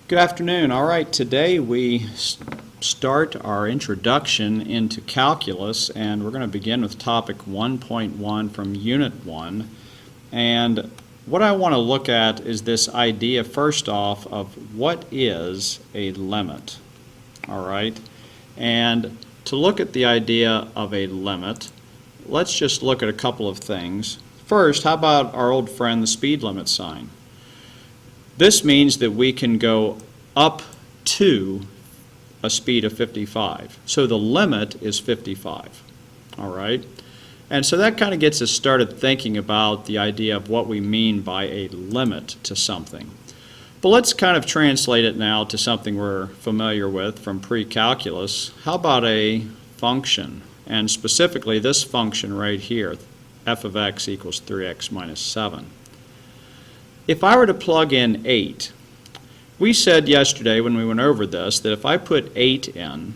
Good afternoon. All right, today we start our introduction into calculus, and we're going to begin with topic 1.1 from Unit 1. And what I want to look at is this idea, first off, of what is a limit. All right, and to look at the idea of a limit, let's just look at a couple of things. First, how about our old friend, the speed limit sign? This means that we can go up to a speed of 55. So the limit is 55. All right? And so that kind of gets us started thinking about the idea of what we mean by a limit to something. But let's kind of translate it now to something we're familiar with from pre-calculus. How about a function? And specifically this function right here, f of x equals 3x minus 7. If I were to plug in 8, we said yesterday when we went over this that if I put 8 in,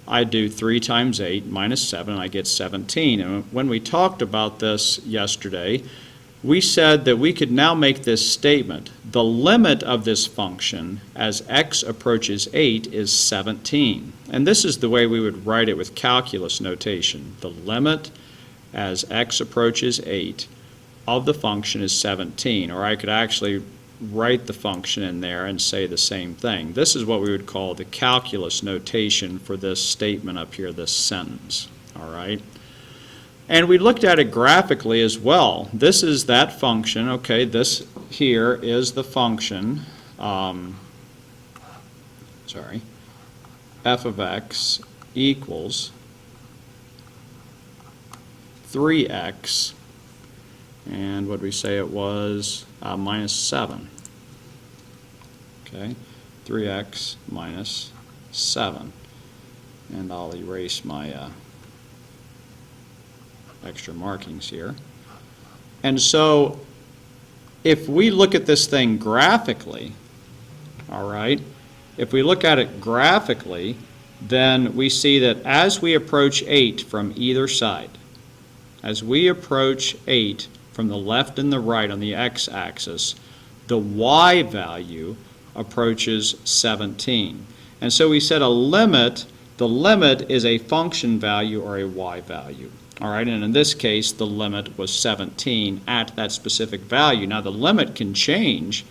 I do 3 times 8 minus 7, and I get 17. And when we talked about this yesterday, we said that we could now make this statement. The limit of this function as x approaches 8 is 17. And this is the way we would write it with calculus notation. The limit as x approaches 8 of the function is 17, or I could actually write the function in there and say the same thing. This is what we would call the calculus notation for this statement up here, this sentence. All right? And we looked at it graphically as well. This is that function. Okay, this here is the function, f of x equals 3x, and what did we say it was? Minus 7. Okay, 3x minus 7. And I'll erase my extra markings here. And so if we look at this thing graphically, all right, if we look at it graphically, then we see that as we approach 8 from either side, as we approach 8 from the left and the right on the x-axis, the y value approaches 17. And so we said a limit, the limit is a function value or a y value. All right, and in this case, the limit was 17 at that specific value. Now, the limit can change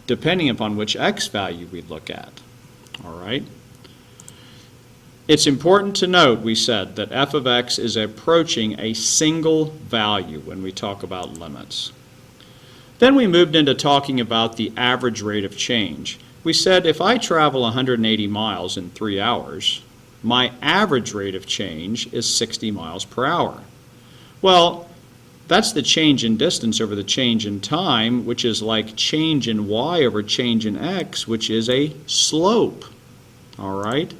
depending upon which x value we look at. All right? It's important to note, we said, that f of x is approaching a single value when we talk about limits. Then we moved into talking about the average rate of change. We said if I travel 180 miles in 3 hours, my average rate of change is 60 miles per hour. Well, that's the change in distance over the change in time, which is like change in y over change in x, which is a slope. All right?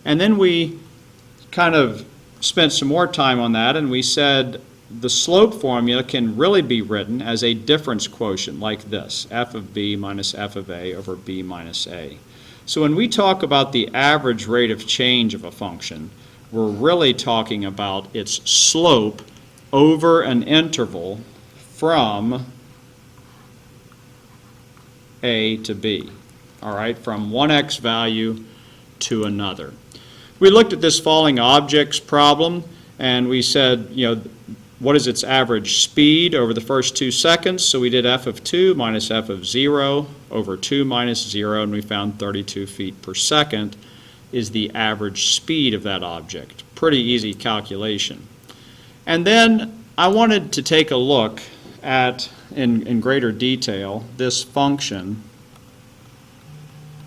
And then we kind of spent some more time on that, and we said the slope formula can really be written as a difference quotient like this, f of b minus f of a over b minus a. So when we talk about the average rate of change of a function, we're really talking about its slope over an interval from a to b, all right, from one x value to another. We looked at this falling objects problem, and we said, what is its average speed over the first 2 seconds? So we did f of 2 minus f of 0 over 2 minus 0, and we found 32 feet per second is the average speed of that object. Pretty easy calculation. And then I wanted to take a look at, in greater detail, this function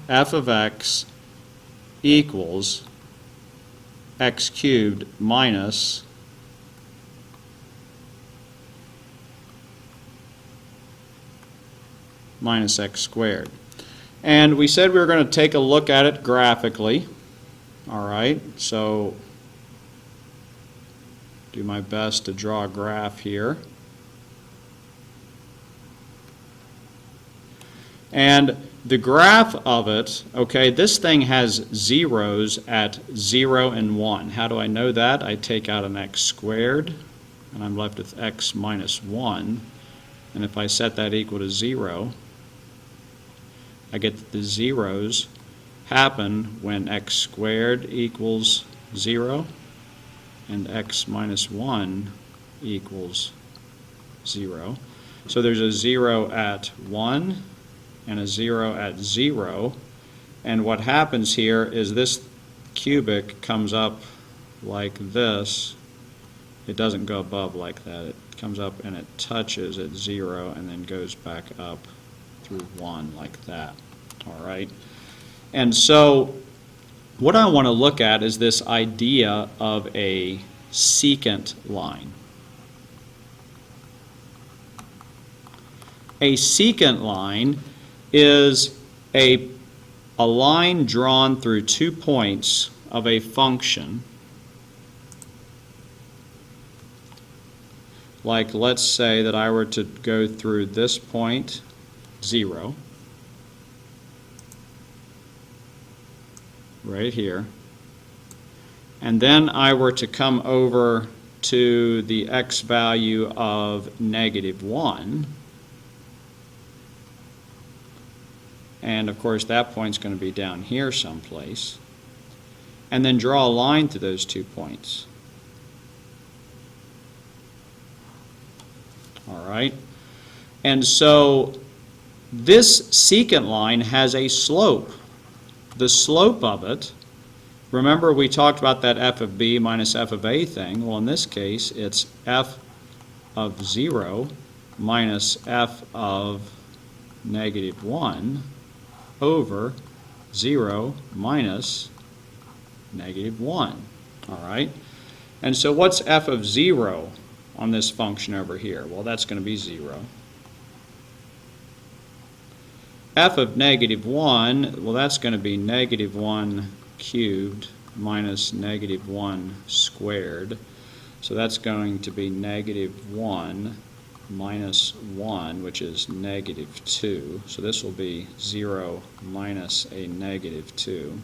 f of x equals x cubed minus x squared. And we said we were going to take a look at it graphically. All right, so do my best to draw a graph here. And the graph of it, okay, this thing has zeros at 0 and 1. How do I know that? I take out an x squared, and I'm left with x minus 1. And if I set that equal to 0, I get that the zeros happen when x squared equals 0 and x minus 1 equals 0. So there's a 0 at 1 and a 0 at 0. And what happens here is this cubic comes up like this. It doesn't go above like that. It comes up and it touches at 0 and then goes back up through 1 like that. All right? And so what I want to look at is this idea of a secant line. A secant line is a line drawn through 2 points of a function. Like, let's say that I were to go through this point, 0, right here, and then I were to come over to the x value of -1, and of course that point's going to be down here someplace, and then draw a line through those 2 points. All right? And so this secant line has a slope. The slope of it, remember we talked about that f of b minus f of a thing. Well, in this case, it's f of 0 minus f of -1 over 0 minus -1. All right? And so what's f of 0 on this function over here? Well, that's going to be 0. F of -1, well, that's going to be -1 cubed minus -1 squared. So that's going to be -1 minus 1, which is -2. So this will be 0 minus a -2,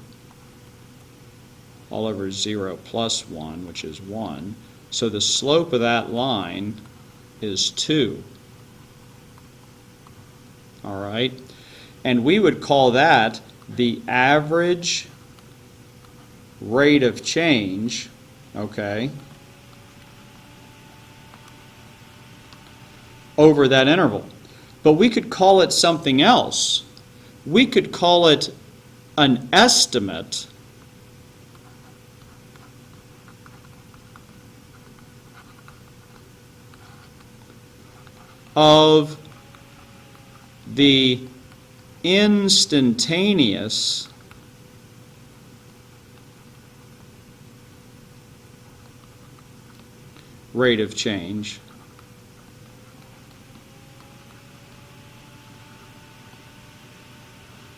all over 0 plus 1, which is 1. So the slope of that line is 2. All right? And we would call that the average rate of change, okay, over that interval. But we could call it something else. We could call it an estimate of the instantaneous rate of change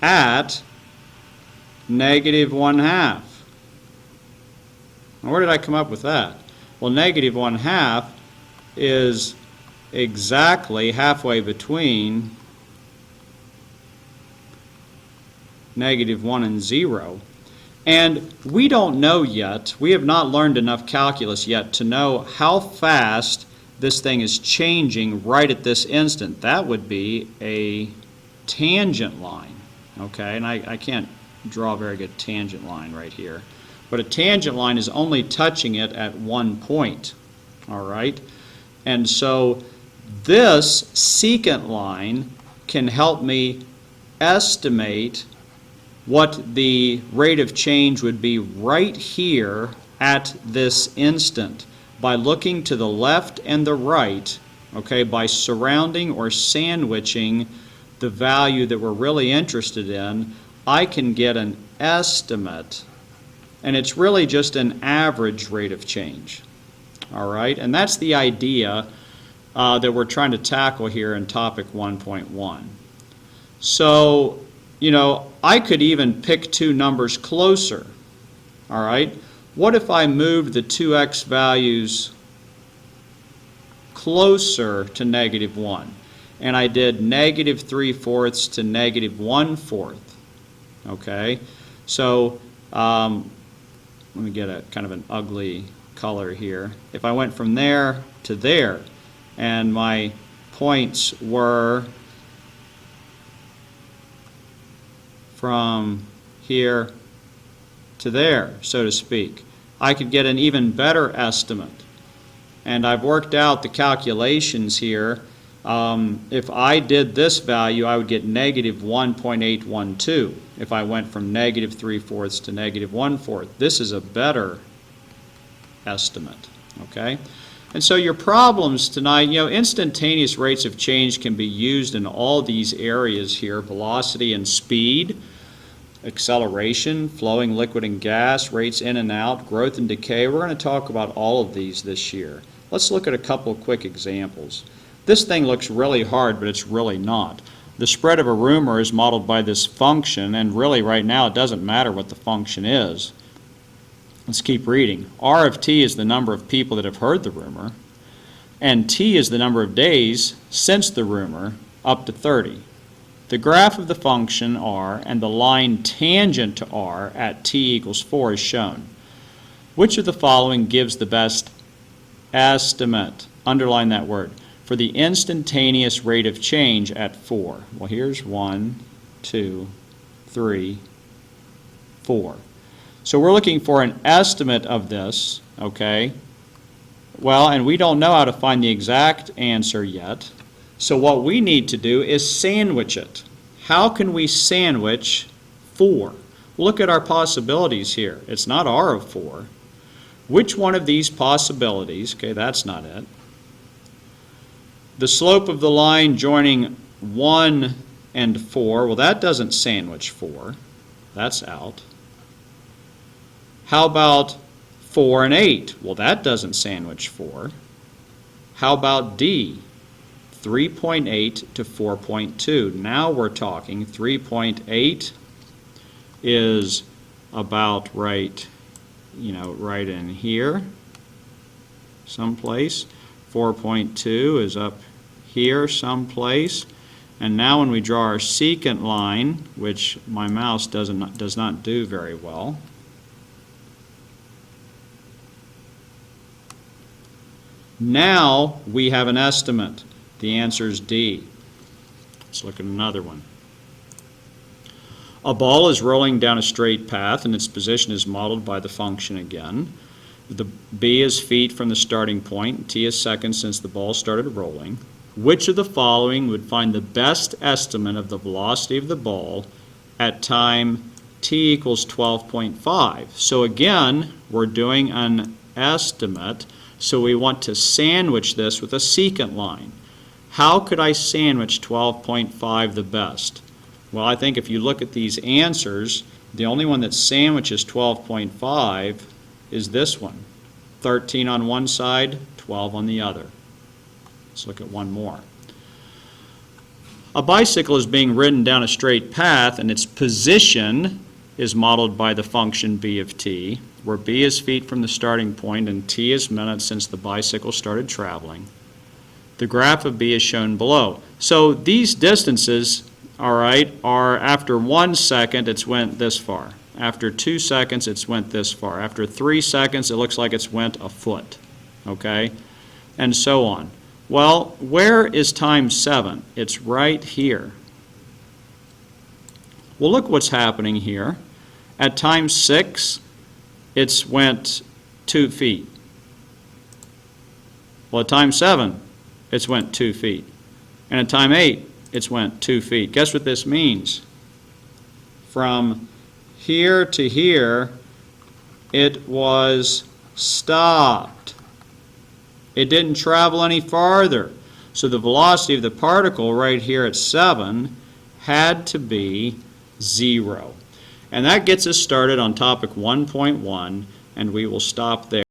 at -1/2. Now, where did I come up with that? Well, -1/2 is exactly halfway between -1 and 0. And we don't know yet, we have not learned enough calculus yet to know how fast this thing is changing right at this instant. That would be a tangent line, okay? And I can't draw a very good tangent line right here. But a tangent line is only touching it at one point, all right? And so this secant line can help me estimate what the rate of change would be right here at this instant by looking to the left and the right, okay, by surrounding or sandwiching the value that we're really interested in. I can get an estimate, and it's really just an average rate of change, all right? And that's the idea that we're trying to tackle here in topic 1.1. So, you know, I could even pick two numbers closer, all right? What if I moved the 2x values closer to -1? And I did -3/4 to -1/4, okay? So let me get a kind of an ugly color here. If I went from there to there, and my points were from here to there, so to speak. I could get an even better estimate. And I've worked out the calculations here. If I did this value, I would get negative 1.812 if I went from negative 3/4 to negative 1/4. This is a better estimate, okay? And so your problems tonight, instantaneous rates of change can be used in all these areas here: velocity and speed, acceleration, flowing liquid and gas, rates in and out, growth and decay. We're going to talk about all of these this year. Let's look at a couple of quick examples. This thing looks really hard, but it's really not. The spread of a rumor is modeled by this function, and really right now it doesn't matter what the function is. Let's keep reading. R of t is the number of people that have heard the rumor, and t is the number of days since the rumor, up to 30. The graph of the function r and the line tangent to r at t equals 4 is shown. Which of the following gives the best estimate, underline that word, for the instantaneous rate of change at 4? Well, here's 1, 2, 3, 4. So we're looking for an estimate of this, okay? Well, and we don't know how to find the exact answer yet. So what we need to do is sandwich it. How can we sandwich 4? Look at our possibilities here. It's not r of 4. Which one of these possibilities, okay, that's not it. The slope of the line joining 1 and 4, well, that doesn't sandwich 4. That's out. How about 4 and 8? Well, that doesn't sandwich 4. How about D? 3.8 to 4.2. Now we're talking. 3.8 is about right in here someplace. 4.2 is up here someplace. And now when we draw our secant line, which my mouse does not do very well, now we have an estimate. The answer is D. Let's look at another one. A ball is rolling down a straight path and its position is modeled by the function again. The B is feet from the starting point, T is seconds since the ball started rolling. Which of the following would find the best estimate of the velocity of the ball at time T equals 12.5? So again, we're doing an estimate. So we want to sandwich this with a secant line. How could I sandwich 12.5 the best? Well, I think if you look at these answers, the only one that sandwiches 12.5 is this one. 13 on one side, 12 on the other. Let's look at one more. A bicycle is being ridden down a straight path and its position is modeled by the function b of t, where b is feet from the starting point and t is minutes since the bicycle started traveling. The graph of b is shown below. So these distances, all right, are after 1 second it's went this far. After 2 seconds it's went this far. After 3 seconds it looks like it's went a foot, okay, and so on. Well, where is time 7? It's right here. Well, look what's happening here. At time 6, it's went 2 feet. Well, at time 7, it's went 2 feet. And at time 8, it's went 2 feet. Guess what this means? From here to here, it was stopped. It didn't travel any farther. So the velocity of the particle right here at 7 had to be 0. And that gets us started on topic 1.1, and we will stop there.